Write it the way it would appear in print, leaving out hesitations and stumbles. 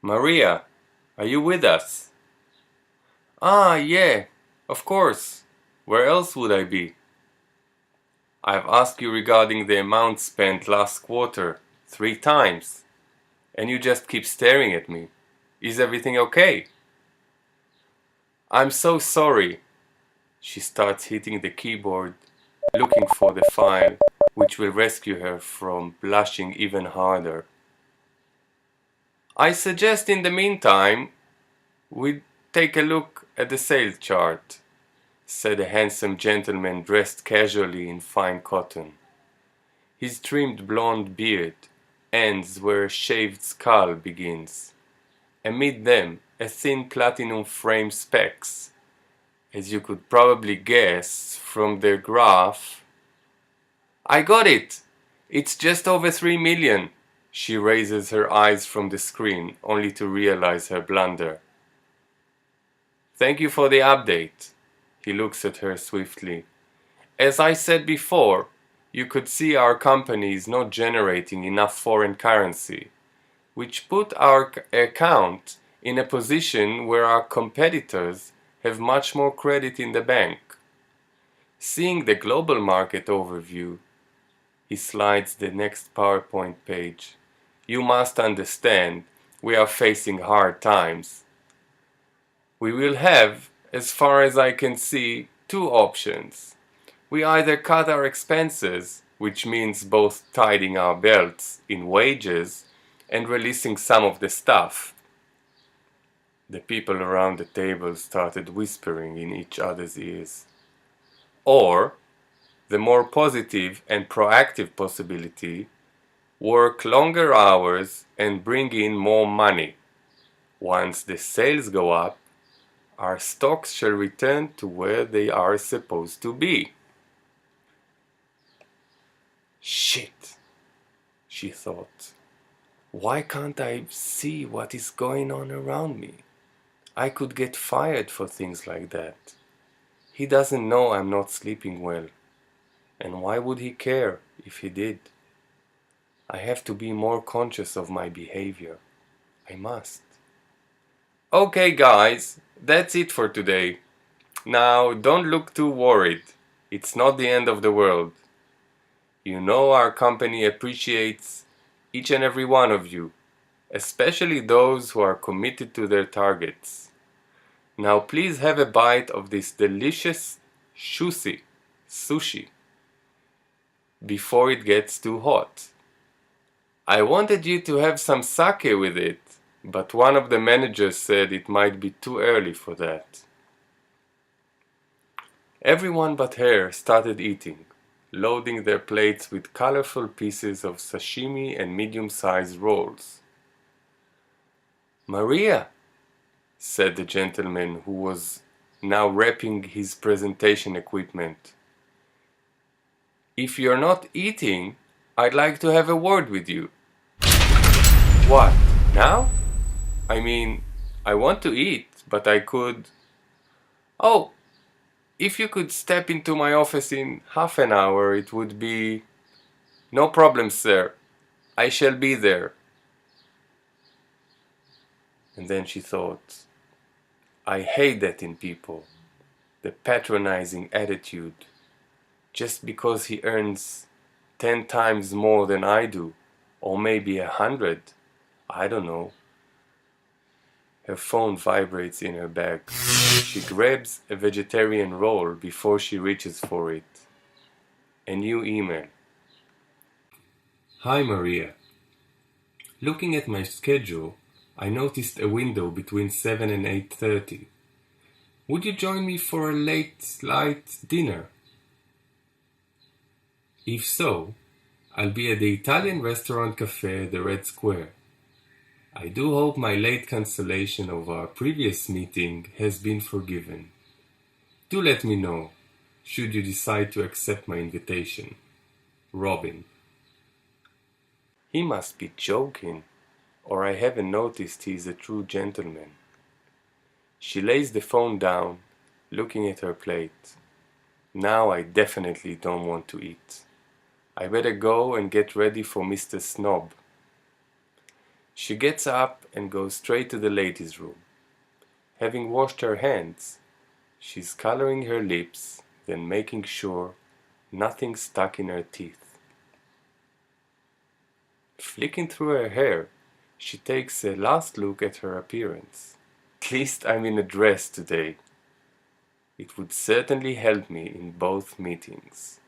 Maria, are you with us? Ah, yeah, of course. Where else would I be? I've asked you regarding the amount spent last quarter 3 times, and you just keep staring at me. Is everything okay? I'm so sorry. She starts hitting the keyboard, looking for the file, which will rescue her from blushing even harder. I suggest in the meantime we take a look at the sales chart, said a handsome gentleman dressed casually in fine cotton. His trimmed blonde beard ends where a shaved skull begins. Amid them, a thin platinum frame specs. As you could probably guess from the graph. I got it! It's just over 3 million. She raises her eyes from the screen, only to realize her blunder. Thank you for the update. He looks at her swiftly. As I said before, you could see our company is not generating enough foreign currency, which put our account in a position where our competitors have much more credit in the bank. Seeing the global market overview, he slides the next PowerPoint page. You must understand, we are facing hard times. We will have, as far as I can see, 2 options. We either cut our expenses, which means both tightening our belts in wages and releasing some of the staff. The people around the table started whispering in each other's ears. Or, the more positive and proactive possibility, work longer hours and bring in more money. Once the sales go up, our stocks shall return to where they are supposed to be. Shit, she thought. Why can't I see what is going on around me? I could get fired for things like that. He doesn't know I'm not sleeping well. And why would he care if he did? I have to be more conscious of my behavior. I must. Okay, guys, that's it for today. Now, don't look too worried. It's not the end of the world. You know our company appreciates each and every one of you, especially those who are committed to their targets. Now please have a bite of this delicious sushi before it gets too hot. I wanted you to have some sake with it, but one of the managers said it might be too early for that. Everyone but her started eating, loading their plates with colorful pieces of sashimi and medium-sized rolls. Maria, said the gentleman who was now wrapping his presentation equipment. If you're not eating, I'd like to have a word with you. What, now? I mean, I want to eat, but I could... Oh, if you could step into my office in half an hour, it would be... No problem, sir. I shall be there. And then she thought, I hate that in people, the patronizing attitude. Just because he earns 10 times more than I do, or maybe 100, I don't know. Her phone vibrates in her bag. She grabs a vegetarian roll before she reaches for it. A new email. Hi Maria. Looking at my schedule, I noticed a window between 7 and 8:30. Would you join me for a light dinner? If so, I'll be at the Italian restaurant cafe at the Red Square. I do hope my late cancellation of our previous meeting has been forgiven. Do let me know, should you decide to accept my invitation. Robin. He must be joking, or I haven't noticed he is a true gentleman. She lays the phone down, looking at her plate. Now I definitely don't want to eat. I better go and get ready for Mr. Snob. She gets up and goes straight to the ladies' room. Having washed her hands, she's coloring her lips, then making sure nothing's stuck in her teeth. Flicking through her hair, she takes a last look at her appearance. At least I'm in a dress today. It would certainly help me in both meetings.